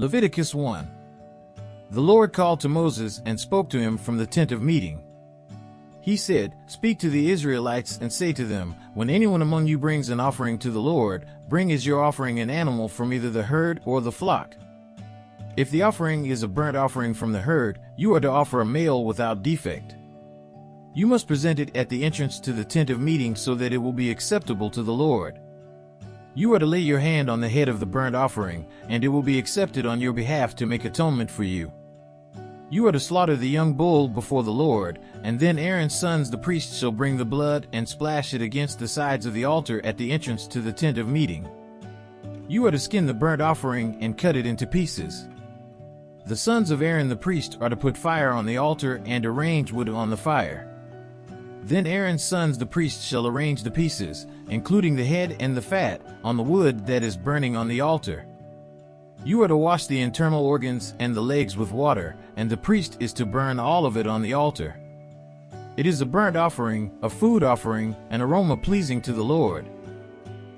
Leviticus 1. The Lord called to Moses and spoke to him from the tent of meeting. He said, "Speak to the Israelites and say to them, when anyone among you brings an offering to the Lord, bring as your offering an animal from either the herd or the flock. If the offering is a burnt offering from the herd, you are to offer a male without defect. You must present it at the entrance to the tent of meeting so that it will be acceptable to the Lord. You are to lay your hand on the head of the burnt offering, and it will be accepted on your behalf to make atonement for you. You are to slaughter the young bull before the Lord, and then Aaron's sons the priests shall bring the blood and splash it against the sides of the altar at the entrance to the tent of meeting. You are to skin the burnt offering and cut it into pieces. The sons of Aaron the priest are to put fire on the altar and arrange wood on the fire. Then Aaron's sons the priests shall arrange the pieces, including the head and the fat, on the wood that is burning on the altar. You are to wash the internal organs and the legs with water, and the priest is to burn all of it on the altar. It is a burnt offering, a food offering, an aroma pleasing to the Lord.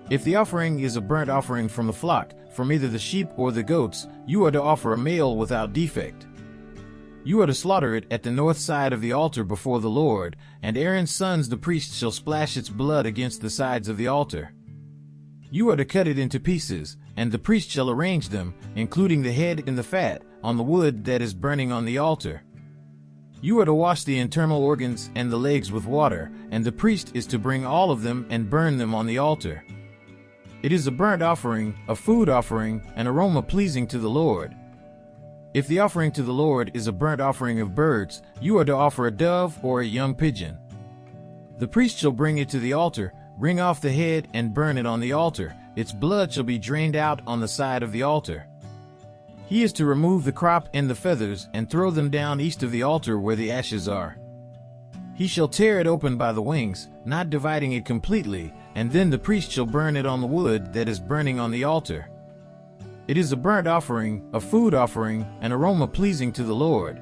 If the offering is a burnt offering from the flock, from either the sheep or the goats, you are to offer a male without defect. You are to slaughter it at the north side of the altar before the Lord, and Aaron's sons the priests shall splash its blood against the sides of the altar. You are to cut it into pieces, and the priest shall arrange them, including the head and the fat, on the wood that is burning on the altar. You are to wash the internal organs and the legs with water, and the priest is to bring all of them and burn them on the altar. It is a burnt offering, a food offering, an aroma pleasing to the Lord. If the offering to the Lord is a burnt offering of birds, you are to offer a dove or a young pigeon. The priest shall bring it to the altar, wring off the head and burn it on the altar. Its blood shall be drained out on the side of the altar. He is to remove the crop and the feathers and throw them down east of the altar where the ashes are. He shall tear it open by the wings, not dividing it completely, and then the priest shall burn it on the wood that is burning on the altar. It is a burnt offering, a food offering, an aroma pleasing to the Lord.